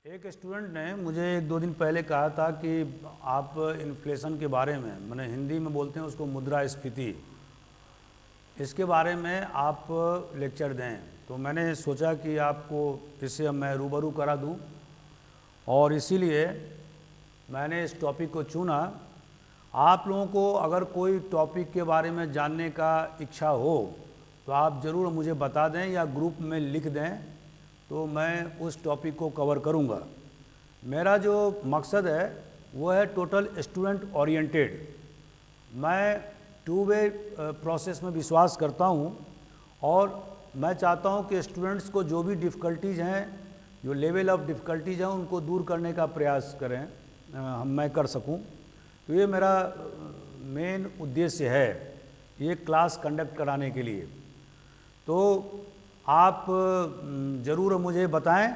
एक स्टूडेंट ने मुझे एक दो दिन पहले कहा था कि आप इन्फ्लेशन के बारे में, मैंने हिंदी में बोलते हैं उसको मुद्रास्फीति, इसके बारे में आप लेक्चर दें। तो मैंने सोचा कि आपको इससे मैं रूबरू करा दूं और इसीलिए मैंने इस टॉपिक को चुना। आप लोगों को अगर कोई टॉपिक के बारे में जानने का इच्छा हो तो आप ज़रूर मुझे बता दें या ग्रुप में लिख दें, तो मैं उस टॉपिक को कवर करूंगा। मेरा जो मकसद है वो है टोटल स्टूडेंट ओरिएंटेड। मैं टू वे प्रोसेस में विश्वास करता हूं और मैं चाहता हूं कि स्टूडेंट्स को जो भी डिफ़िकल्टीज़ हैं, जो लेवल ऑफ डिफ़िकल्टीज़ हैं, उनको दूर करने का प्रयास करें, मैं कर सकूं। तो ये मेरा मेन उद्देश्य है ये क्लास कंडक्ट कराने के लिए। तो आप ज़रूर मुझे बताएं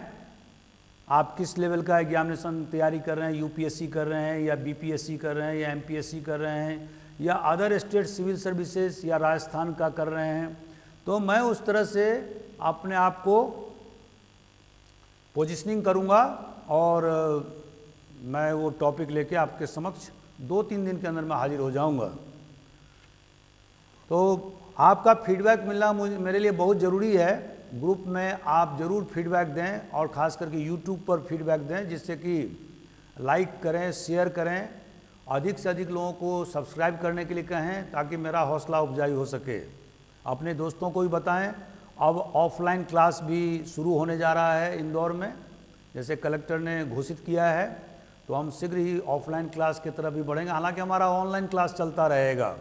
आप किस लेवल का एग्जामिनेशन तैयारी कर रहे हैं, यूपीएससी कर रहे हैं या बीपीएससी कर रहे हैं या एमपीएससी कर रहे हैं या अदर स्टेट सिविल सर्विसेज या राजस्थान का कर रहे हैं। तो मैं उस तरह से अपने आप को पोजीशनिंग करूंगा और मैं वो टॉपिक लेके आपके समक्ष 2-3 दिन के अंदर मैं हाजिर हो जाऊंगा। तो आपका फीडबैक मिलना मेरे लिए बहुत ज़रूरी है। ग्रुप में आप ज़रूर फीडबैक दें और ख़ास करके यूट्यूब पर फीडबैक दें, जिससे कि लाइक करें, शेयर करें, अधिक से अधिक लोगों को सब्सक्राइब करने के लिए कहें ताकि मेरा हौसला अफजाई हो सके। अपने दोस्तों को भी बताएं। अब ऑफलाइन क्लास भी शुरू होने जा रहा है इंदौर में, जैसे कलेक्टर ने घोषित किया है, तो हम शीघ्र ही ऑफलाइन क्लास की तरफ भी बढ़ेंगे। हालांकि हमारा ऑनलाइन क्लास चलता रहेगा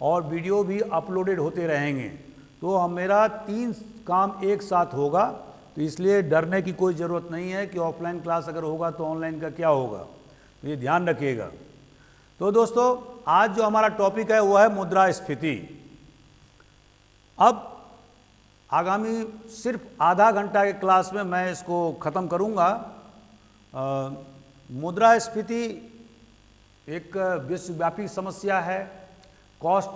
और वीडियो भी अपलोडेड होते रहेंगे। तो हम मेरा 3 काम एक साथ होगा, तो इसलिए डरने की कोई ज़रूरत नहीं है कि ऑफलाइन क्लास अगर होगा तो ऑनलाइन का क्या होगा, तो ये ध्यान रखिएगा। तो दोस्तों, आज जो हमारा टॉपिक है वो है मुद्रास्फीति। अब आगामी सिर्फ आधा घंटा के क्लास में मैं इसको ख़त्म करूँगा। मुद्रास्फीति एक विश्वव्यापी समस्या है। कॉस्ट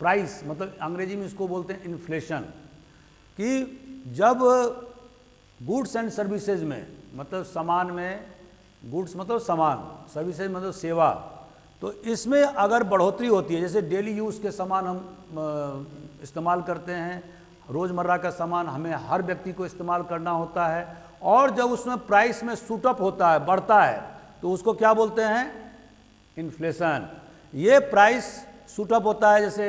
प्राइस, मतलब अंग्रेजी में इसको बोलते हैं इन्फ्लेशन, कि जब गुड्स एंड सर्विसेज में, मतलब सामान में, गुड्स मतलब सामान, सर्विसेज मतलब सेवा, तो इसमें अगर बढ़ोतरी होती है, जैसे डेली यूज़ के सामान हम इस्तेमाल करते हैं, रोज़मर्रा का सामान हमें हर व्यक्ति को इस्तेमाल करना होता है, और जब उसमें प्राइस में शूटअप होता है, बढ़ता है, तो उसको क्या बोलते हैं? इन्फ्लेशन। ये प्राइस शूटअप होता है, जैसे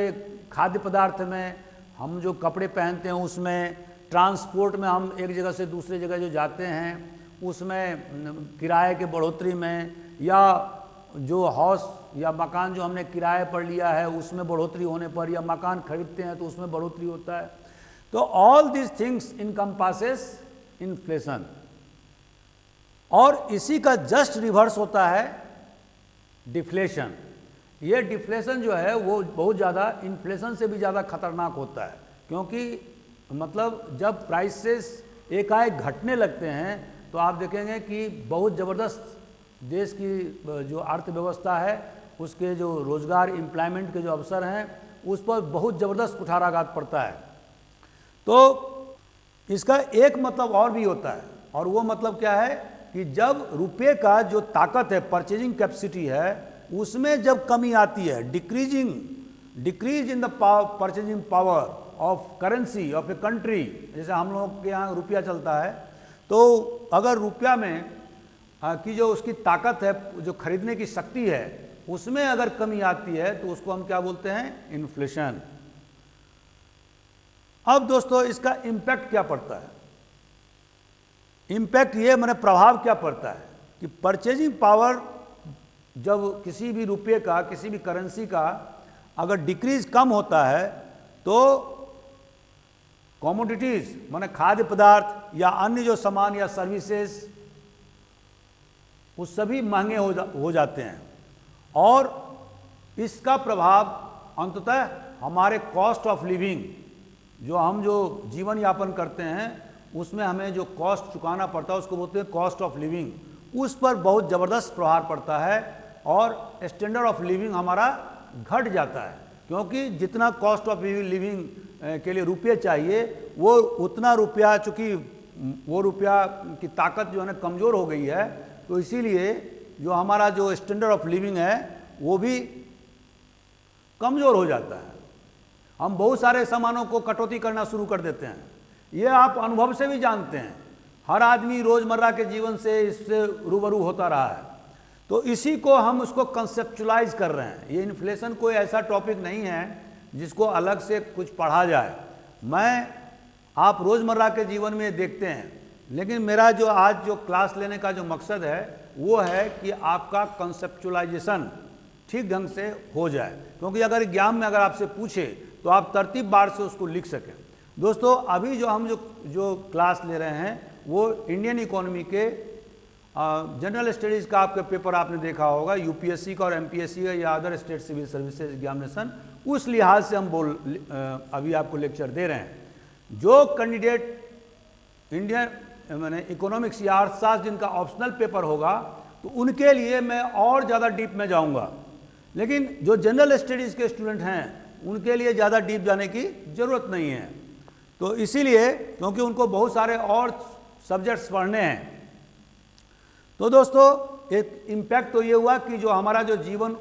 खाद्य पदार्थ में, हम जो कपड़े पहनते हैं उसमें, ट्रांसपोर्ट में, हम एक जगह से दूसरे जगह जो जाते हैं उसमें, किराए के बढ़ोतरी में, या जो हाउस या मकान जो हमने किराए पर लिया है उसमें बढ़ोतरी होने पर, या मकान खरीदते हैं तो उसमें बढ़ोतरी होता है। तो all this things encompasses inflation. और इसी का जस्ट रिवर्स होता है डिफ्लेशन। ये डिफ्लेशन जो है वो बहुत ज़्यादा इन्फ्लेशन से भी ज़्यादा खतरनाक होता है, क्योंकि मतलब जब प्राइसेस एकाएक घटने लगते हैं तो आप देखेंगे कि बहुत ज़बरदस्त देश की जो अर्थव्यवस्था है, उसके जो रोज़गार, एम्प्लॉयमेंट के जो अवसर हैं, उस पर बहुत ज़बरदस्त कुठाराघात पड़ता है। तो इसका एक मतलब और भी होता है, और वो मतलब क्या है कि जब रुपये का जो ताकत है, परचेजिंग कैपेसिटी है, उसमें जब कमी आती है, decrease in the purchasing power of currency of a country, जैसे हम लोगों के यहाँ रुपया चलता है, तो अगर रुपया में की जो उसकी ताकत है, जो खरीदने की शक्ति है, उसमें अगर कमी आती है तो उसको हम क्या बोलते हैं? इन्फ्लेशन। अब दोस्तों, इसका इम्पैक्ट क्या पड़ता है? इम्पैक्ट ये, मैंने प्रभाव क्या पड़ता है कि परचेजिंग पावर, जब किसी भी रुपये का, किसी भी करेंसी का अगर डिक्रीज कम होता है तो कमोडिटीज, माने खाद्य पदार्थ या अन्य जो सामान या सर्विसेज, वो सभी महंगे हो जाते हैं, और इसका प्रभाव अंततः हमारे कॉस्ट ऑफ लिविंग, जो हम जो जीवन यापन करते हैं उसमें हमें जो कॉस्ट चुकाना पड़ता है उसको बोलते हैं कॉस्ट ऑफ लिविंग, उस पर बहुत ज़बरदस्त प्रभाव पड़ता है और स्टैंडर्ड ऑफ लिविंग हमारा घट जाता है, क्योंकि जितना कॉस्ट ऑफ लिविंग के लिए रुपये चाहिए, वो उतना रुपया, चूँकि वो रुपया की ताकत जो है ना कमज़ोर हो गई है, तो इसीलिए जो हमारा जो स्टैंडर्ड ऑफ लिविंग है वो भी कमज़ोर हो जाता है। हम बहुत सारे सामानों को कटौती करना शुरू कर देते हैं। ये आप अनुभव से भी जानते हैं, हर आदमी रोज़मर्रा के जीवन से इससे रूबरू होता रहा है। तो इसी को हम उसको कंसेप्चुलाइज कर रहे हैं। ये इन्फ्लेशन कोई ऐसा टॉपिक नहीं है जिसको अलग से कुछ पढ़ा जाए। आप रोज़मर्रा के जीवन में देखते हैं, लेकिन मेरा जो आज जो क्लास लेने का जो मकसद है वो है कि आपका कंसेप्चुलाइजेशन ठीक ढंग से हो जाए, क्योंकि अगर एग्जाम में अगर आपसे पूछे तो आप तरतीब बार से उसको लिख सकें। दोस्तों, अभी जो हम जो क्लास ले रहे हैं वो इंडियन इकोनॉमी के जनरल स्टडीज़ का आपका पेपर आपने देखा होगा, यूपीएससी का और एमपीएससी का या other state civil services examination, उस लिहाज से हम अभी आपको लेक्चर दे रहे हैं। जो कैंडिडेट इंडियन मैंने इकोनॉमिक्स या अर्थशास्त्र जिनका ऑप्शनल पेपर होगा तो उनके लिए मैं और ज़्यादा डीप में जाऊंगा, लेकिन जो जनरल स्टडीज़ के स्टूडेंट हैं उनके लिए ज़्यादा डीप जाने की ज़रूरत नहीं है। तो इसीलिए क्योंकि उनको बहुत सारे और सब्जेक्ट्स पढ़ने हैं। तो दोस्तों, एक इम्पैक्ट तो ये हुआ कि जो हमारा जो जीवन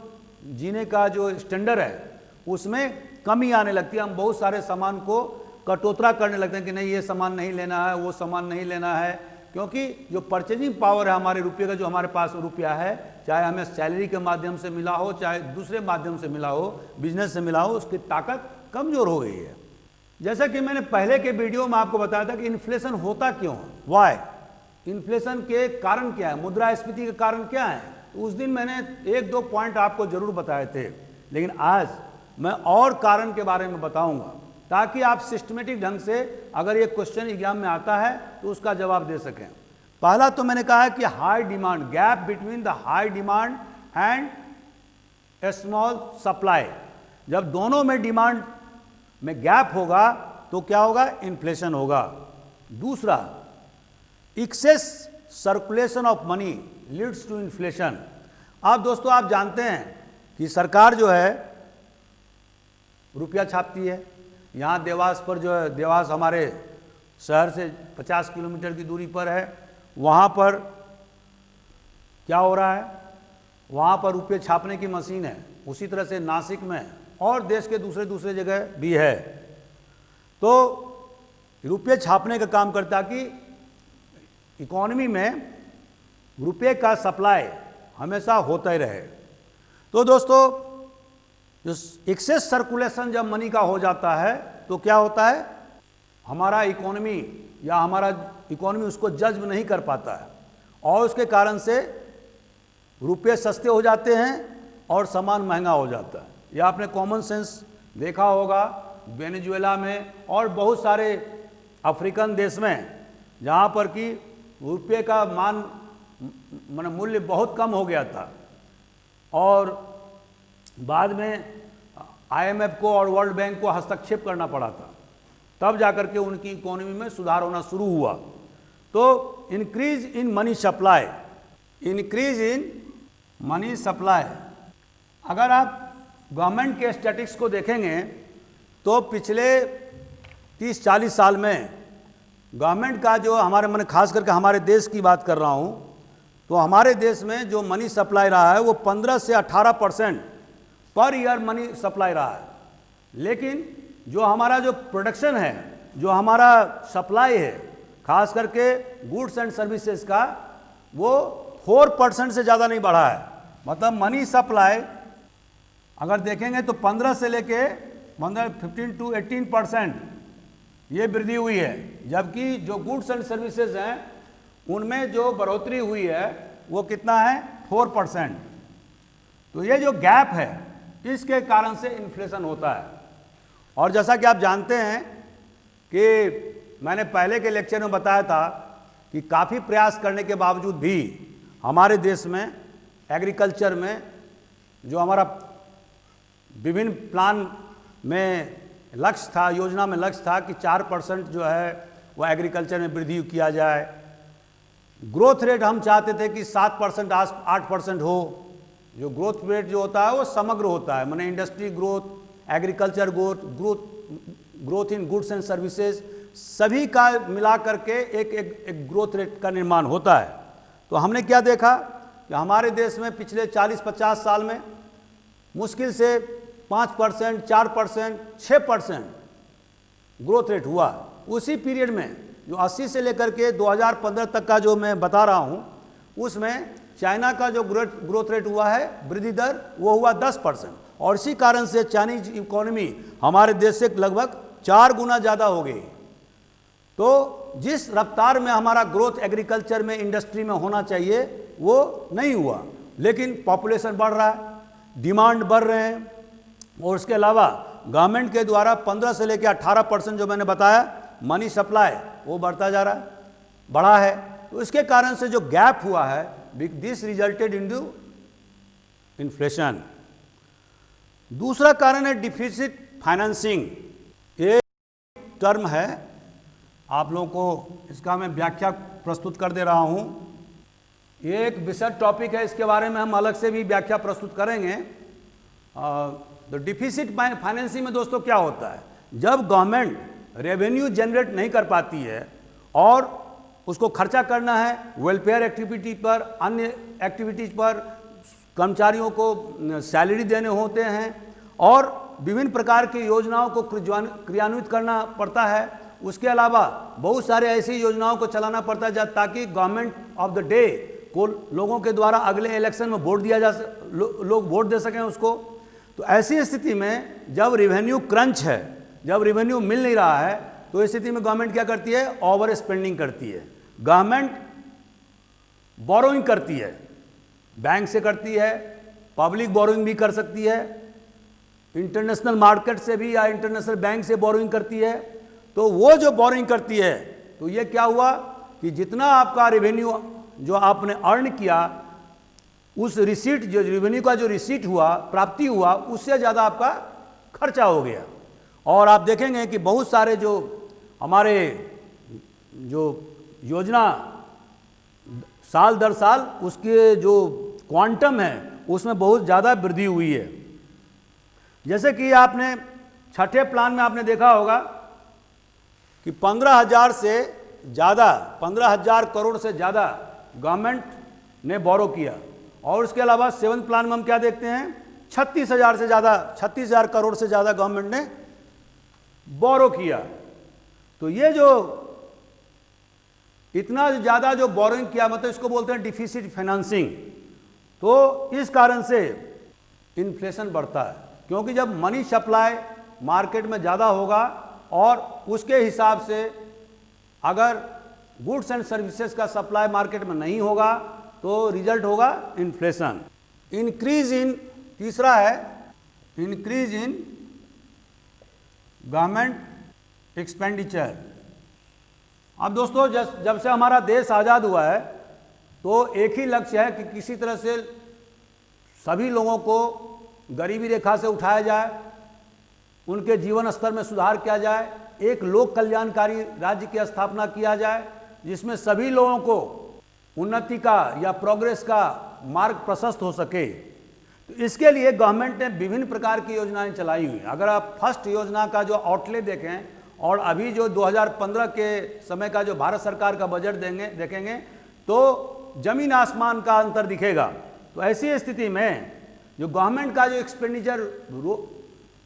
जीने का जो स्टैंडर्ड है उसमें कमी आने लगती है। हम बहुत सारे सामान को कटौती करने लगते हैं कि नहीं, ये सामान नहीं लेना है, वो सामान नहीं लेना है, क्योंकि जो परचेजिंग पावर है हमारे रुपये का, जो हमारे पास रुपया है, चाहे हमें सैलरी के माध्यम से मिला हो, चाहे दूसरे माध्यम से मिला हो, बिजनेस से मिला हो, उसकी ताकत कमज़ोर हो गई है। जैसा कि मैंने पहले के वीडियो में आपको बताया था कि इन्फ्लेशन होता क्यों है, वाई, इन्फ्लेशन के कारण क्या है, मुद्रास्फीति के कारण क्या है। तो उस दिन मैंने 1-2 पॉइंट आपको जरूर बताए थे, लेकिन आज मैं और कारण के बारे में बताऊंगा ताकि आप सिस्टमेटिक ढंग से अगर ये क्वेश्चन एग्जाम में आता है तो उसका जवाब दे सकें। पहला तो मैंने कहा है कि high demand, gap between the high demand and A small supply. जब दोनों में डिमांड में गैप होगा तो क्या होगा, इन्फ्लेशन होगा। दूसरा, excess circulation of money leads to inflation. अब दोस्तों, आप जानते हैं कि सरकार जो है रुपया छापती है। यहाँ देवास पर जो है, देवास हमारे शहर से 50 किलोमीटर की दूरी पर है, वहाँ पर क्या हो रहा है, वहाँ पर रुपये छापने की मशीन है। उसी तरह से नासिक में और देश के दूसरे जगह भी है। तो रुपये छापने का काम करता है कि इकोनॉमी में रुपये का सप्लाई हमेशा होता ही रहे। तो दोस्तों, जो एक्सेस सर्कुलेशन जब मनी का हो जाता है तो क्या होता है, हमारा इकोनॉमी या हमारा इकोनॉमी उसको जज्ब नहीं कर पाता है और उसके कारण से रुपये सस्ते हो जाते हैं और सामान महंगा हो जाता है। यह आपने कॉमन सेंस देखा होगा वेनेजुएला में और बहुत सारे अफ्रीकन देश में, जहाँ पर कि रुपये का मूल्य बहुत कम हो गया था और बाद में IMF को और वर्ल्ड बैंक को हस्तक्षेप करना पड़ा था, तब जाकर के उनकी इकोनॉमी में सुधार होना शुरू हुआ। तो increase in money supply, increase in money supply, अगर आप गवर्नमेंट के स्टैटिस्टिक्स को देखेंगे तो पिछले 30-40 साल में गवर्नमेंट का जो हमारे खास करके हमारे देश की बात कर रहा हूँ, तो हमारे देश में जो मनी सप्लाई रहा है वो 15 से 18% पर ईयर मनी सप्लाई रहा है। लेकिन जो हमारा जो प्रोडक्शन है, जो हमारा सप्लाई है, खास करके गुड्स एंड सर्विसेज का, वो 4% से ज़्यादा नहीं बढ़ा है। मतलब मनी सप्लाई अगर देखेंगे तो 15 से लेके 15 to 18% ये वृद्धि हुई है, जबकि जो गुड्स एंड सर्विसेज हैं उनमें जो बढ़ोतरी हुई है वो कितना है, 4%। तो ये जो गैप है इसके कारण से इन्फ्लेशन होता है। और जैसा कि आप जानते हैं कि मैंने पहले के लेक्चर में बताया था कि काफ़ी प्रयास करने के बावजूद भी हमारे देश में एग्रीकल्चर में जो हमारा विभिन्न प्लान में लक्ष्य था, योजना में लक्ष्य था कि 4% जो है वह एग्रीकल्चर में वृद्धि किया जाए। ग्रोथ रेट हम चाहते थे कि 7% 8% हो। जो ग्रोथ रेट जो होता है वो समग्र होता है, माने industry growth, agriculture growth, growth in goods and services, सभी का मिला करके एक ग्रोथ रेट का निर्माण होता है। तो हमने क्या देखा कि हमारे देश में पिछले 40-50 साल में मुश्किल से 5%, 4%, 6% ग्रोथ रेट हुआ। उसी पीरियड में जो 80 से लेकर के 2015 तक का जो मैं बता रहा हूँ, उसमें चाइना का जो ग्रोथ रेट हुआ है, वृद्धि दर, वो हुआ 10%। और इसी कारण से चाइनीज इकोनॉमी हमारे देश से लगभग 4 गुना ज़्यादा हो गई। तो जिस रफ्तार में हमारा ग्रोथ एग्रीकल्चर में, इंडस्ट्री में होना चाहिए, वो नहीं हुआ। लेकिन पॉपुलेशन बढ़ रहा है, डिमांड बढ़ रहे हैं, और उसके अलावा गवर्नमेंट के द्वारा 15 से लेकर 18% जो मैंने बताया मनी सप्लाई, वो बढ़ता जा रहा है, बढ़ा है। तो इसके कारण से जो गैप हुआ है, दिस रिजल्टेड इन इन्फ्लेशन। दूसरा कारण है डिफिसिट फाइनेंसिंग। एक टर्म है, आप लोगों को इसका मैं व्याख्या प्रस्तुत कर दे रहा हूं। ये एक विशद टॉपिक है, इसके बारे में हम अलग से भी व्याख्या प्रस्तुत करेंगे। तो डिफिसिट फाइनेंसिंग में दोस्तों क्या होता है, जब गवर्नमेंट रेवेन्यू जनरेट नहीं कर पाती है और उसको खर्चा करना है वेलफेयर एक्टिविटी पर, अन्य एक्टिविटीज़ पर, कर्मचारियों को सैलरी देने होते हैं और विभिन्न प्रकार की योजनाओं को क्रियान्वित करना पड़ता है। उसके अलावा बहुत सारे ऐसी योजनाओं को चलाना पड़ता है ताकि गवर्नमेंट ऑफ द डे को लोगों के द्वारा अगले इलेक्शन में वोट दिया जा लोग वोट दे सकें उसको। तो ऐसी स्थिति में जब रेवेन्यू क्रंच है, जब रेवेन्यू मिल नहीं रहा है, तो इस स्थिति में गवर्नमेंट क्या करती है, ओवर स्पेंडिंग करती है। गवर्नमेंट बोरोइंग करती है, बैंक से करती है, पब्लिक बोरोइंग भी कर सकती है, इंटरनेशनल मार्केट से भी या इंटरनेशनल बैंक से बोरोइंग करती है। तो वो जो बोरोइंग करती है, तो ये क्या हुआ कि जितना आपका रेवेन्यू जो आपने अर्न किया, उस रिसीट, जो रेवेन्यू का जो रिसीट हुआ, प्राप्ति हुआ, उससे ज़्यादा आपका खर्चा हो गया। और आप देखेंगे कि बहुत सारे जो हमारे जो योजना साल दर साल उसके जो क्वांटम है उसमें बहुत ज़्यादा वृद्धि हुई है। जैसे कि आपने छठे प्लान में आपने देखा होगा कि 15,000 से ज़्यादा, 15,000 करोड़ से ज़्यादा गवर्नमेंट ने बोरो किया। और उसके अलावा 7th प्लान में हम क्या देखते हैं, 36,000 से ज़्यादा, 36,000 करोड़ से ज़्यादा गवर्नमेंट ने बोरो किया। तो ये जो इतना ज़्यादा जो बोरोइंग किया, मतलब इसको बोलते हैं डिफिसिट फाइनेंसिंग। तो इस कारण से इन्फ्लेशन बढ़ता है, क्योंकि जब मनी सप्लाई मार्केट में ज़्यादा होगा और उसके हिसाब से अगर गुड्स एंड सर्विसेज का सप्लाई मार्केट में नहीं होगा तो रिजल्ट होगा इन्फ्लेशन। इंक्रीज इन, तीसरा है इंक्रीज इन गवर्नमेंट एक्सपेंडिचर। अब दोस्तों जब से हमारा देश आज़ाद हुआ है तो एक ही लक्ष्य है कि किसी तरह से सभी लोगों को गरीबी रेखा से उठाया जाए, उनके जीवन स्तर में सुधार किया जाए, एक लोक कल्याणकारी राज्य की स्थापना किया जाए जिसमें सभी लोगों को उन्नति का या प्रोग्रेस का मार्ग प्रशस्त हो सके। तो इसके लिए गवर्नमेंट ने विभिन्न प्रकार की योजनाएं चलाई हुई हैं। अगर आप फर्स्ट योजना का जो आउटले देखें और अभी जो 2015 के समय का जो भारत सरकार का बजट देखेंगे तो जमीन आसमान का अंतर दिखेगा। तो ऐसी स्थिति में जो गवर्नमेंट का जो एक्सपेंडिचर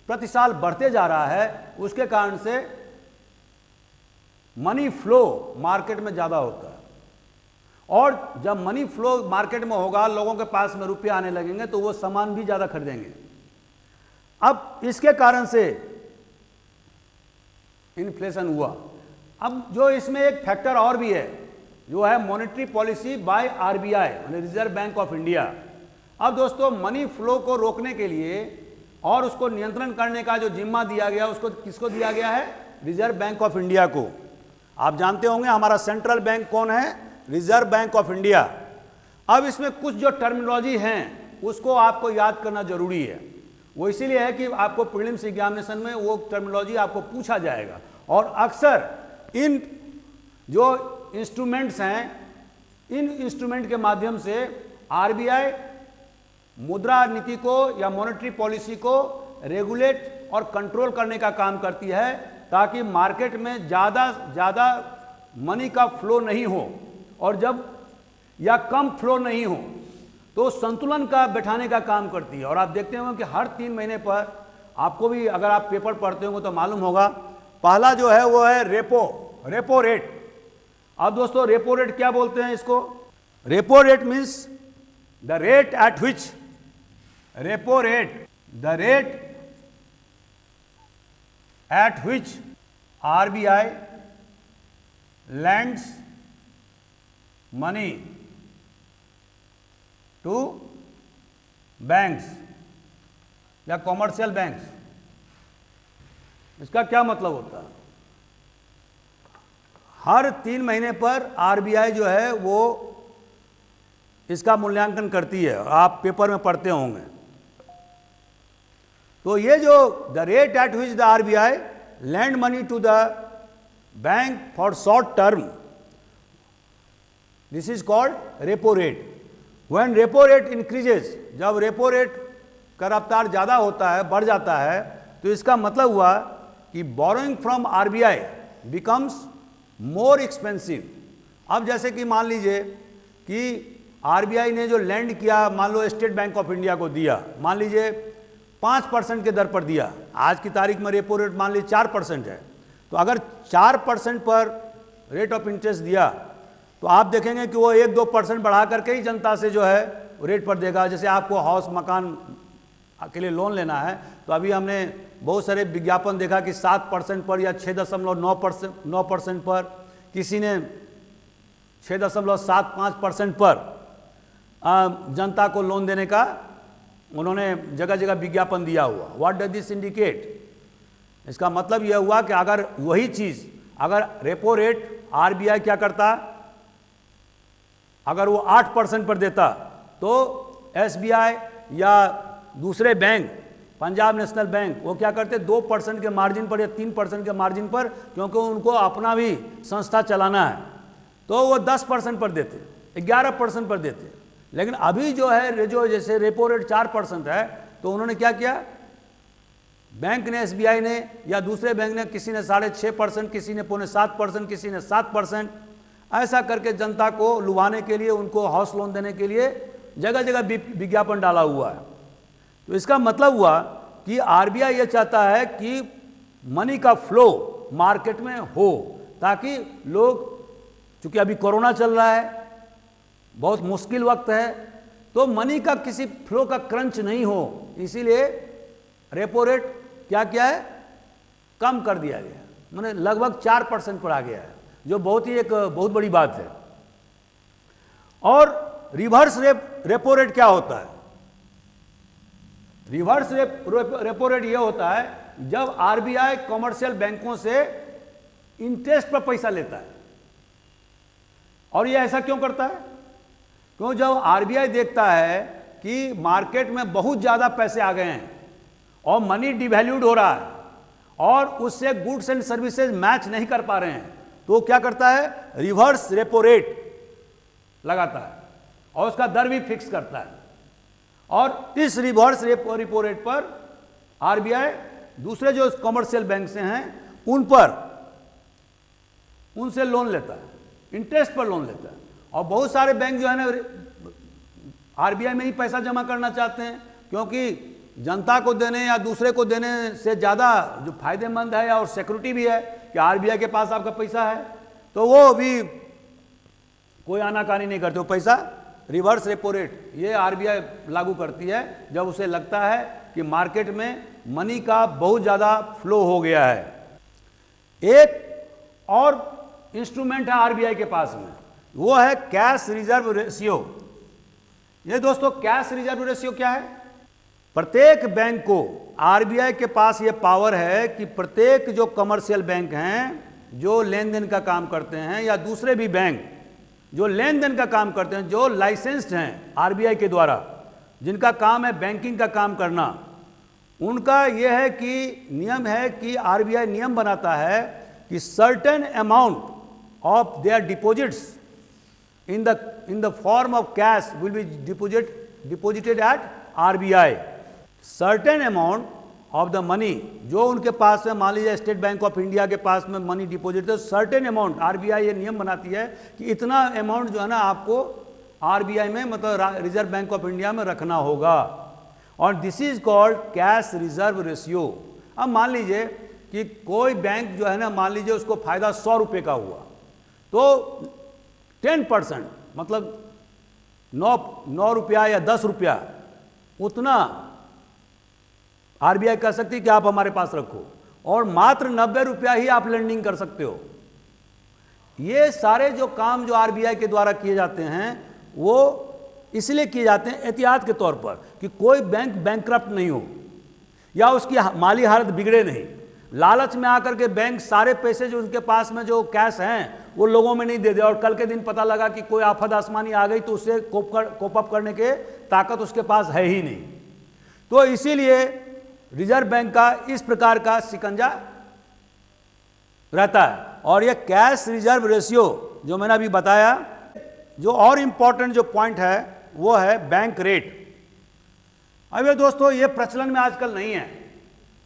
प्रति साल बढ़ते जा रहा है, उसके कारण से मनी फ्लो मार्केट में ज़्यादा होता है। और जब मनी फ्लो मार्केट में होगा, लोगों के पास में रुपये आने लगेंगे तो वो सामान भी ज़्यादा खरीदेंगे। अब इसके कारण से इन्फ्लेशन हुआ। अब जो इसमें एक फैक्टर और भी है जो है मॉनेटरी पॉलिसी बाय आरबीआई, यानी रिजर्व बैंक ऑफ इंडिया। अब दोस्तों मनी फ्लो को रोकने के लिए और उसको नियंत्रण करने का जो जिम्मा दिया गया, उसको किसको दिया गया है? रिजर्व बैंक ऑफ इंडिया को। आप जानते होंगे हमारा सेंट्रल बैंक कौन है? Reserve bank of India. अब इसमें कुछ जो टर्मिनोलॉजी हैं उसको आपको याद करना जरूरी है। वो इसीलिए है कि आपको प्रीलिम्स एग्जामिनेशन में वो टर्मिनोलॉजी आपको पूछा जाएगा। और अक्सर इन जो इंस्ट्रूमेंट्स हैं, इन इंस्ट्रूमेंट के माध्यम से आरबीआई मुद्रा नीति को या मॉनेटरी पॉलिसी को रेगुलेट और कंट्रोल करने का काम करती है, ताकि मार्केट में ज़्यादा मनी का फ्लो नहीं हो, और जब या कम फ्लो नहीं हो तो संतुलन का बैठाने का काम करती है। और आप देखते होंगे कि हर 3 महीने पर, आपको भी अगर आप पेपर पढ़ते होंगे तो मालूम होगा, पहला जो है वो है रेपो रेट। अब दोस्तों रेपो रेट क्या बोलते हैं इसको? Repo rate means the rate at which repo rate the rate at which RBI lends money to banks या कॉमर्शियल बैंक्स। इसका क्या मतलब होता है? हर 3 महीने पर आरबीआई जो है वो इसका मूल्यांकन करती है, आप पेपर में पढ़ते होंगे। तो ये जो the rate at which the RBI lend money to the bank for short term, this is called repo rate. When repo rate increases, जब रेपो रेट का रफ्तार ज़्यादा होता है, बढ़ जाता है, तो इसका मतलब हुआ कि borrowing from RBI becomes more expensive. अब जैसे कि मान लीजिए कि आरबीआई ने जो लैंड किया, मान लो स्टेट बैंक ऑफ इंडिया को दिया, मान लीजिए 5% के दर पर दिया, आज की तारीख में रेपो रेट मान लीजिए 4% है, तो अगर 4% पर रेट ऑफ इंटरेस्ट दिया तो आप देखेंगे कि वो 1-2% बढ़ा करके ही जनता से जो है रेट पर देगा। जैसे आपको हाउस मकान के लिए लोन लेना है, तो अभी हमने बहुत सारे विज्ञापन देखा कि 7% पर या 6.9% पर, किसी ने 6.75% पर जनता को लोन देने का उन्होंने जगह जगह विज्ञापन दिया हुआ। What does this indicate? इसका मतलब यह हुआ कि अगर वही चीज़, अगर रेपो रेट आरबीआई क्या करता, अगर वो 8% पर देता तो एसबीआई या दूसरे बैंक, पंजाब नेशनल बैंक, वो क्या करते 2% के मार्जिन पर या 3% के मार्जिन पर, क्योंकि उनको अपना भी संस्था चलाना है, तो वो 10% पर देते, 11% पर देते। लेकिन अभी जो है, जो जैसे रेपो रेट 4% है, तो उन्होंने क्या किया, बैंक ने, एसबीआई ने या दूसरे बैंक ने, किसी ने 6.5%, किसी ने 7.25%, किसी ने 7%, ऐसा करके जनता को लुभाने के लिए, उनको हाउस लोन देने के लिए जगह जगह विज्ञापन डाला हुआ है। तो इसका मतलब हुआ कि आरबीआई ये चाहता है कि मनी का फ्लो मार्केट में हो, ताकि लोग, चूंकि अभी कोरोना चल रहा है, बहुत मुश्किल वक्त है, तो मनी का किसी फ्लो का क्रंच नहीं हो, इसीलिए रेपो रेट क्या किया है, कम कर दिया गया, मैंने लगभग 4% पर आ गया है, जो बहुत ही एक बहुत बड़ी बात है। और रिवर्स रेपो रेट क्या होता है? रिवर्स रेपो रेट यह होता है जब आरबीआई कॉमर्शियल बैंकों से इंटरेस्ट पर पैसा लेता है। और यह ऐसा क्यों करता है? क्यों, जब आरबीआई देखता है कि मार्केट में बहुत ज़्यादा पैसे आ गए हैं और मनी डिवैल्यूड हो रहा है और उससे गुड्स एंड सर्विसेज मैच नहीं कर पा रहे हैं, तो क्या करता है, रिवर्स रेपो रेट लगाता है और उसका दर भी फिक्स करता है। और इस रिवर्स रेपो रेट पर आरबीआई दूसरे जो कमर्शियल बैंक से हैं उनसे लोन लेता है, इंटरेस्ट पर लोन लेता है। और बहुत सारे बैंक जो है ना आरबीआई में ही पैसा जमा करना चाहते हैं, क्योंकि जनता को देने या दूसरे को देने से ज़्यादा जो फायदेमंद है और सिक्योरिटी भी है कि आरबीआई के पास आपका पैसा है, तो वो भी कोई आनाकानी नहीं करते। वो पैसा रिवर्स रेपो रेट ये आरबीआई लागू करती है जब उसे लगता है कि मार्केट में मनी का बहुत ज़्यादा फ्लो हो गया है। एक और इंस्ट्रूमेंट है आरबीआई के पास में, वो है कैश रिजर्व रेशियो। ये दोस्तों कैश रिजर्व रेशियो क्या है? प्रत्येक बैंक को आरबीआई के पास ये पावर है कि प्रत्येक जो कमर्शियल बैंक हैं जो लेन देन का काम करते हैं, या दूसरे भी बैंक जो लेन देन का काम करते हैं, जो लाइसेंस्ड हैं आरबीआई के द्वारा, जिनका काम है बैंकिंग का काम करना, उनका यह है कि नियम है कि आरबीआई नियम बनाता है कि certain amount of their deposits in the form of cash will be deposited at RBI. Certain amount of the money जो उनके पास है, मान लीजिए स्टेट बैंक ऑफ इंडिया के पास में मनी डिपॉजिट है, सर्टेन अमाउंट आरबीआई ये नियम बनाती है कि इतना अमाउंट जो है ना आपको आरबीआई में मतलब रिजर्व बैंक ऑफ इंडिया में रखना होगा, और this is called cash reserve ratio. अब मान लीजिए कि कोई बैंक जो है ना, मान लीजिए उसको फायदा 100 रुपये का हुआ, तो 10% मतलब 9 रुपया या 10 रुपया उतना आरबीआई कह सकती है कि आप हमारे पास रखो, और मात्र 90 रुपया ही आप लेंडिंग कर सकते हो। ये सारे जो काम जो आरबीआई के द्वारा किए जाते हैं वो इसलिए किए जाते हैं एहतियात के तौर पर कि कोई बैंक बैंकक्रप्ट नहीं हो या उसकी माली हालत बिगड़े नहीं। लालच में आकर के बैंक सारे पैसे जो उनके पास में जो कैश हैं वो लोगों में नहीं दे दे, और कल के दिन पता लगा कि कोई आफत आसमानी आ गई तो उससे कोप अप करने के ताकत उसके पास है ही नहीं। तो इसीलिए रिजर्व बैंक का इस प्रकार का शिकंजा रहता है। और यह कैश रिजर्व रेशियो जो मैंने अभी बताया, जो और इंपॉर्टेंट जो पॉइंट है वो है बैंक रेट। अब ये दोस्तों ये प्रचलन में आजकल नहीं है,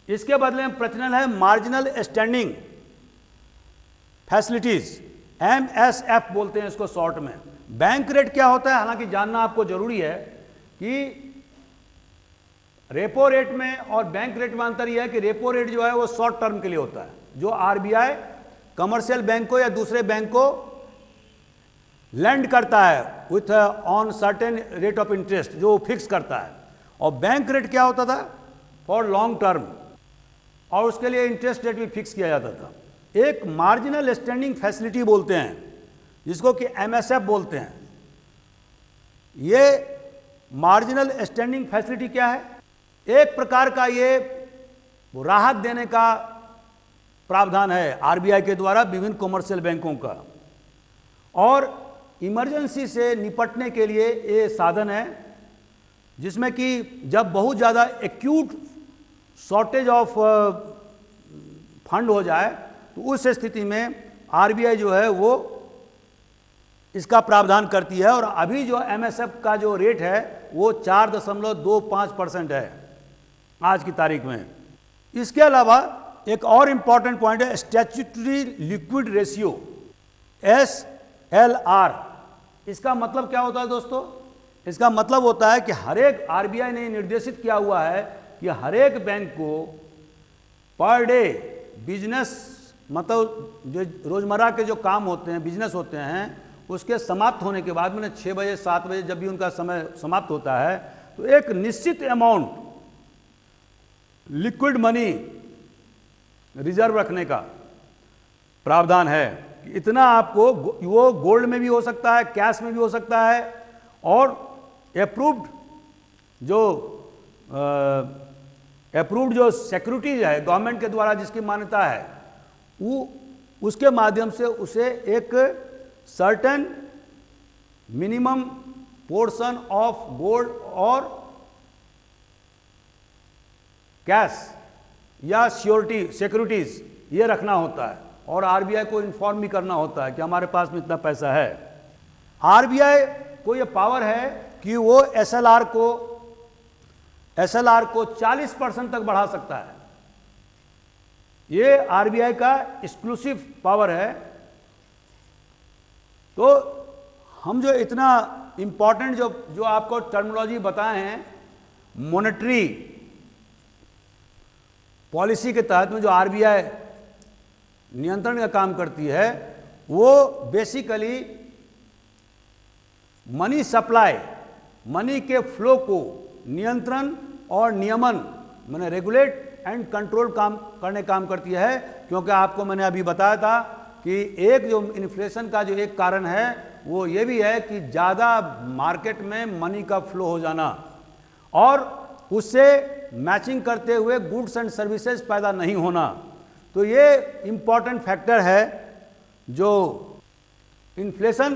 इसके बदले में प्रचलन है मार्जिनल स्टैंडिंग फैसिलिटीज, MSF बोलते हैं इसको शॉर्ट में। बैंक रेट क्या होता है, हालांकि जानना आपको जरूरी है कि रेपो रेट में और बैंक रेट में अंतर यह है कि रेपो रेट जो है वो शॉर्ट टर्म के लिए होता है, जो आरबीआई कमर्शियल बैंक को या दूसरे बैंक को लेंड करता है with on certain rate of interest, जो फिक्स करता है। और बैंक रेट क्या होता था, फॉर लॉन्ग टर्म, और उसके लिए इंटरेस्ट रेट भी फिक्स किया जाता था। एक मार्जिनल स्टैंडिंग फैसिलिटी बोलते हैं जिसको कि MSF बोलते हैं। ये मार्जिनल स्टैंडिंग फैसिलिटी क्या है, एक प्रकार का ये राहत देने का प्रावधान है आरबीआई के द्वारा विभिन्न कमर्शियल बैंकों का, और इमरजेंसी से निपटने के लिए ये साधन है, जिसमें कि जब बहुत ज़्यादा एक्यूट शॉर्टेज ऑफ फंड हो जाए तो उस स्थिति में आरबीआई जो है वो इसका प्रावधान करती है। और अभी जो MSF का जो रेट है वो 4.25% है आज की तारीख में। इसके अलावा एक और इंपॉर्टेंट पॉइंट है स्टैट्यूटरी लिक्विड रेशियो, SLR। इसका मतलब क्या होता है दोस्तों, इसका मतलब होता है कि हर एक आरबीआई ने निर्देशित किया हुआ है कि हर एक बैंक को पर डे बिजनेस मतलब जो रोजमर्रा के जो काम होते हैं, बिजनेस होते हैं, उसके समाप्त होने के बाद में 6 बजे 7 बजे जब भी उनका समय समाप्त होता है तो एक निश्चित अमाउंट लिक्विड मनी रिजर्व रखने का प्रावधान है। इतना आपको, वो गोल्ड में भी हो सकता है, कैश में भी हो सकता है, और अप्रूव्ड जो सिक्योरिटीज है गवर्नमेंट के द्वारा जिसकी मान्यता है वो उसके माध्यम से उसे एक certain minimum portion of gold और कैश या सिक्योरिटीज ये रखना होता है, और आरबीआई को इन्फॉर्म भी करना होता है कि हमारे पास में इतना पैसा है। आरबीआई को ये पावर है कि वो एसएलआर को 40% तक बढ़ा सकता है। ये आरबीआई का एक्सक्लूसिव पावर है। तो हम जो इतना इंपॉर्टेंट जो आपको टर्मिनोलॉजी बताए हैं, मॉनेटरी पॉलिसी के तहत में जो आरबीआई नियंत्रण का काम करती है, वो बेसिकली मनी सप्लाई, मनी के फ्लो को नियंत्रण और नियमन मैंने रेगुलेट एंड कंट्रोल काम करती है। क्योंकि आपको मैंने अभी बताया था कि एक जो इन्फ्लेशन का जो एक कारण है वो ये भी है कि ज़्यादा मार्केट में मनी का फ्लो हो जाना और उससे मैचिंग करते हुए गुड्स एंड सर्विसेज पैदा नहीं होना। तो ये इम्पॉर्टेंट फैक्टर है जो इन्फ्लेशन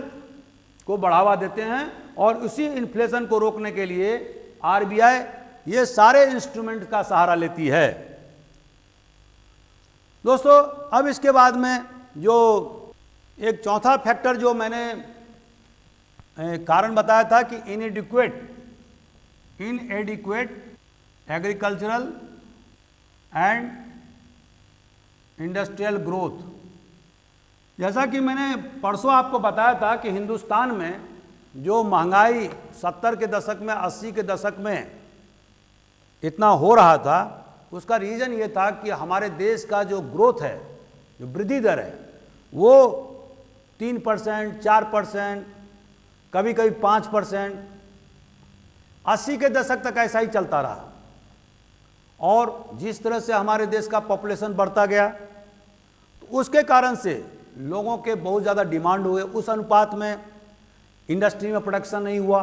को बढ़ावा देते हैं, और उसी इन्फ्लेशन को रोकने के लिए आरबीआई ये सारे इंस्ट्रूमेंट का सहारा लेती है। दोस्तों, अब इसके बाद में जो एक चौथा फैक्टर जो मैंने कारण बताया था कि इनएडिक्वेट एग्रीकल्चरल एंड इंडस्ट्रियल ग्रोथ। जैसा कि मैंने परसों आपको बताया था कि हिंदुस्तान में जो महंगाई 70 के दशक में, 80 के दशक में इतना हो रहा था, उसका रीज़न ये था कि हमारे देश का जो ग्रोथ है, जो वृद्धि दर है, वो 3%, 4%, कभी कभी 5%, 80 के दशक तक ऐसा ही चलता रहा। और जिस तरह से हमारे देश का पॉपुलेशन बढ़ता गया, तो उसके कारण से लोगों के बहुत ज़्यादा डिमांड हुए, उस अनुपात में इंडस्ट्री में प्रोडक्शन नहीं हुआ,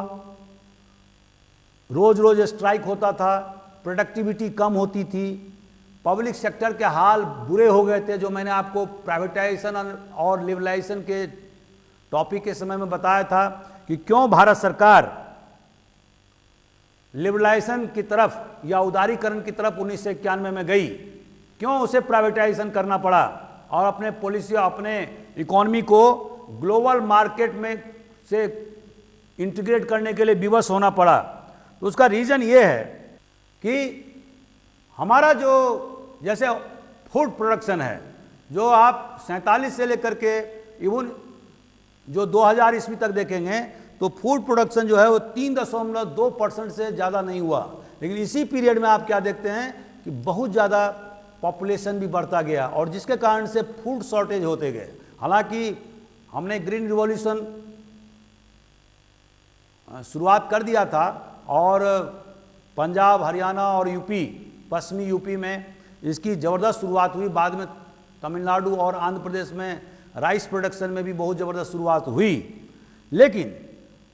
रोज रोज स्ट्राइक होता था, प्रोडक्टिविटी कम होती थी, पब्लिक सेक्टर के हाल बुरे हो गए थे। जो मैंने आपको प्राइवेटाइजेशन और लिबरलाइजेशन के टॉपिक के समय में बताया था कि क्यों भारत सरकार लिबरलाइजेशन की तरफ या उदारीकरण की तरफ 1991 में गई, क्यों उसे प्राइवेटाइजेशन करना पड़ा और अपने पॉलिसी, अपने इकोनॉमी को ग्लोबल मार्केट में से इंटीग्रेट करने के लिए विवश होना पड़ा। तो उसका रीज़न ये है कि हमारा जो जैसे फूड प्रोडक्शन है, जो आप 47 से लेकर के इवन जो 2000 ईस्वी तक देखेंगे तो फूड प्रोडक्शन जो है वो 3.2% से ज़्यादा नहीं हुआ। लेकिन इसी पीरियड में आप क्या देखते हैं कि बहुत ज़्यादा पॉपुलेशन भी बढ़ता गया और जिसके कारण से फूड शॉर्टेज होते गए। हालांकि हमने ग्रीन रिवॉल्यूशन शुरुआत कर दिया था और पंजाब, हरियाणा और यूपी, पश्चिमी यूपी में इसकी ज़बरदस्त शुरुआत हुई। बाद में तमिलनाडु और आंध्र प्रदेश में राइस प्रोडक्शन में भी बहुत ज़बरदस्त शुरुआत हुई। लेकिन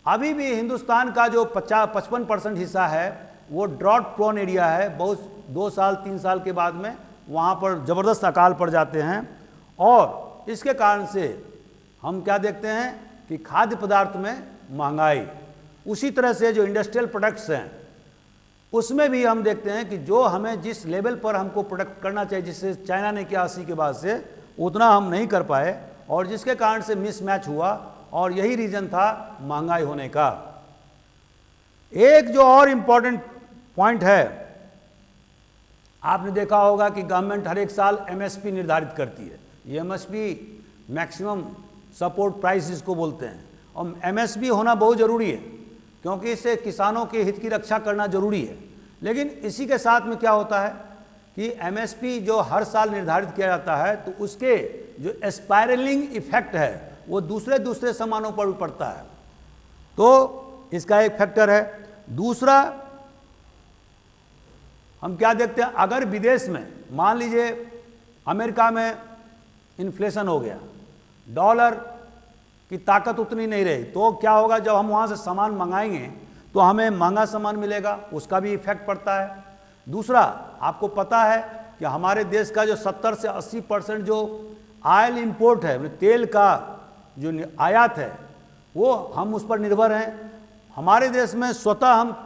अभी भी हिंदुस्तान का जो 55% हिस्सा है वो ड्रॉट प्रोन एरिया है। बहुत 2 साल 3 साल के बाद में वहाँ पर ज़बरदस्त अकाल पड़ जाते हैं और इसके कारण से हम क्या देखते हैं कि खाद्य पदार्थ में महंगाई। उसी तरह से जो इंडस्ट्रियल प्रोडक्ट्स हैं उसमें भी हम देखते हैं कि जो हमें जिस लेवल पर हमको प्रोडक्ट करना चाहिए, जिससे चाइना ने किया 80 के बाद से, उतना हम नहीं कर पाए और जिसके कारण से मिसमैच हुआ और यही रीज़न था महंगाई होने का। एक जो और इम्पॉर्टेंट पॉइंट है, आपने देखा होगा कि गवर्नमेंट हर एक साल एमएसपी निर्धारित करती है। ये एमएसपी मैक्सिमम सपोर्ट प्राइस जिसको बोलते हैं, और एमएसपी होना बहुत ज़रूरी है क्योंकि इससे किसानों के हित की रक्षा करना जरूरी है। लेकिन इसी के साथ में क्या होता है कि एमएसपी जो हर साल निर्धारित किया जाता है तो उसके जो स्पाइरलिंग इफेक्ट है वो दूसरे सामानों पर भी पड़ता है, तो इसका एक फैक्टर है। दूसरा हम क्या देखते हैं, अगर विदेश में मान लीजिए अमेरिका में इन्फ्लेशन हो गया, डॉलर की ताकत उतनी नहीं रही, तो क्या होगा, जब हम वहाँ से सामान मंगाएंगे तो हमें महंगा सामान मिलेगा, उसका भी इफेक्ट पड़ता है। दूसरा, आपको पता है कि हमारे देश का जो 70 से 80% जो ऑयल इंपोर्ट है, तेल का जो आयात है, वो हम उस पर निर्भर हैं। हमारे देश में स्वतः हम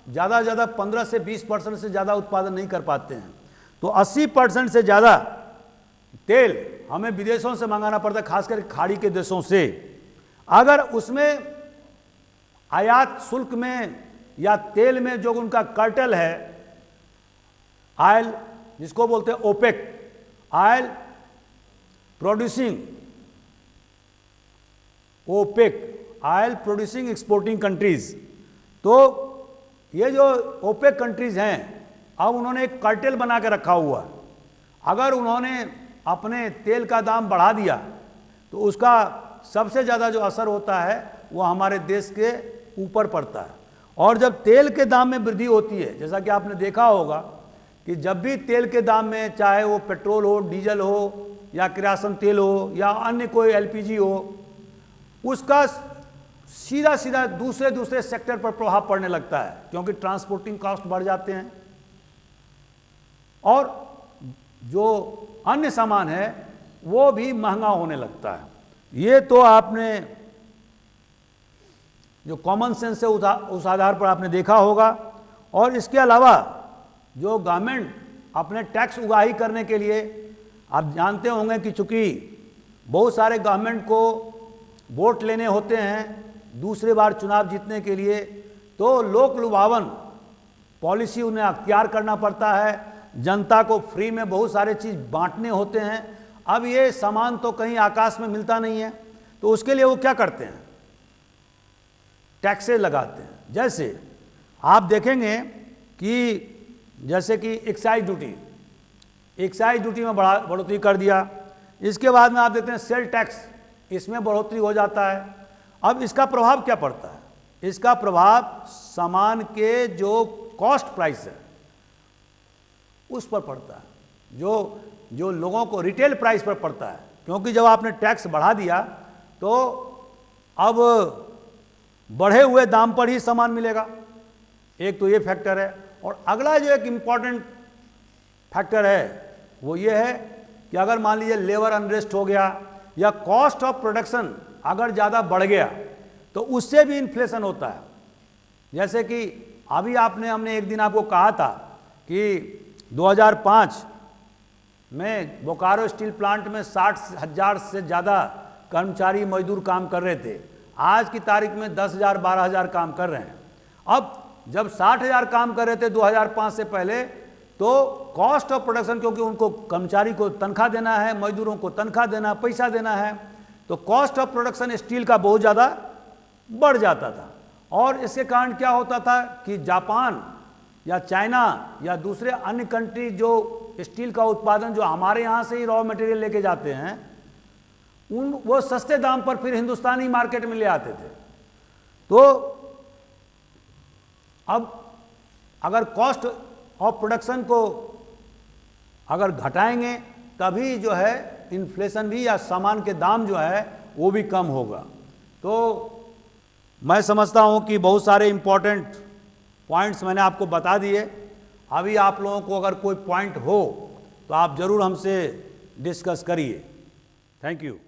ज़्यादा से ज़्यादा 15 से 20% से ज़्यादा उत्पादन नहीं कर पाते हैं, तो 80% से ज़्यादा तेल हमें विदेशों से मंगाना पड़ता है, खासकर खाड़ी के देशों से। अगर उसमें आयात शुल्क में या तेल में जो उनका कार्टेल है, ऑयल जिसको बोलते हैं OPEC, oil producing, OPEC, oil producing exporting countries, तो ये जो ओपेक कंट्रीज हैं अब उन्होंने एक कार्टेल बना के रखा हुआ है। अगर उन्होंने अपने तेल का दाम बढ़ा दिया तो उसका सबसे ज़्यादा जो असर होता है वो हमारे देश के ऊपर पड़ता है। और जब तेल के दाम में वृद्धि होती है, जैसा कि आपने देखा होगा कि जब भी तेल के दाम में, चाहे वो पेट्रोल हो, डीजल हो या किरासन तेल हो या अन्य कोई एलपीजी हो, उसका सीधा सीधा दूसरे सेक्टर पर प्रभाव पड़ने लगता है क्योंकि ट्रांसपोर्टिंग कॉस्ट बढ़ जाते हैं और जो अन्य सामान है वो भी महंगा होने लगता है। ये तो आपने जो कॉमन सेंस है उस आधार पर आपने देखा होगा। और इसके अलावा जो गवर्नमेंट अपने टैक्स उगाही करने के लिए, आप जानते होंगे कि चूंकि बहुत सारे गवर्नमेंट को वोट लेने होते हैं दूसरे बार चुनाव जीतने के लिए, तो लोक लुभावन पॉलिसी उन्हें अख्तियार करना पड़ता है जनता को फ्री में बहुत सारे चीज़ बांटने होते हैं। अब ये सामान तो कहीं आकाश में मिलता नहीं है, तो उसके लिए वो क्या करते हैं, टैक्सेस लगाते हैं। जैसे आप देखेंगे कि जैसे कि एक्साइज ड्यूटी में बढ़ोतरी कर दिया। इसके बाद में आप देखते हैं सेल टैक्स, इसमें बढ़ोतरी हो जाता है। अब इसका प्रभाव क्या पड़ता है, इसका प्रभाव सामान के जो कॉस्ट प्राइस है उस पर पड़ता है, जो लोगों को रिटेल प्राइस पर पड़ता है। क्योंकि जब आपने टैक्स बढ़ा दिया तो अब बढ़े हुए दाम पर ही सामान मिलेगा। एक तो ये फैक्टर है। और अगला जो एक इम्पॉर्टेंट फैक्टर है वो ये है कि अगर मान लीजिए लेबर अनरेस्ट हो गया या कॉस्ट ऑफ प्रोडक्शन अगर ज़्यादा बढ़ गया तो उससे भी इन्फ्लेशन होता है। जैसे कि अभी हमने एक दिन आपको कहा था कि 2005 में बोकारो स्टील प्लांट में 60,000 से ज़्यादा कर्मचारी मजदूर काम कर रहे थे। आज की तारीख में 10,000 12,000 काम कर रहे हैं। अब जब 60,000 काम कर रहे थे 2005 से पहले, तो कॉस्ट ऑफ प्रोडक्शन, क्योंकि उनको कर्मचारी को तनख्वाह देना है, मजदूरों को तनख्वाह देना, पैसा देना है, तो कॉस्ट ऑफ प्रोडक्शन स्टील का बहुत ज़्यादा बढ़ जाता था। और इसके कारण क्या होता था कि जापान या चाइना या दूसरे अन्य कंट्री जो स्टील का उत्पादन जो हमारे यहाँ से ही रॉ मटेरियल लेके जाते हैं, वो सस्ते दाम पर फिर हिंदुस्तानी मार्केट में ले आते थे। तो अब अगर कॉस्ट ऑफ प्रोडक्शन को अगर घटाएंगे तभी जो है इन्फ्लेशन भी या सामान के दाम जो है वो भी कम होगा। तो मैं समझता हूँ कि बहुत सारे इम्पोर्टेंट पॉइंट्स मैंने आपको बता दिए। अभी आप लोगों को अगर कोई पॉइंट हो तो आप ज़रूर हमसे डिस्कस करिए। Thank you.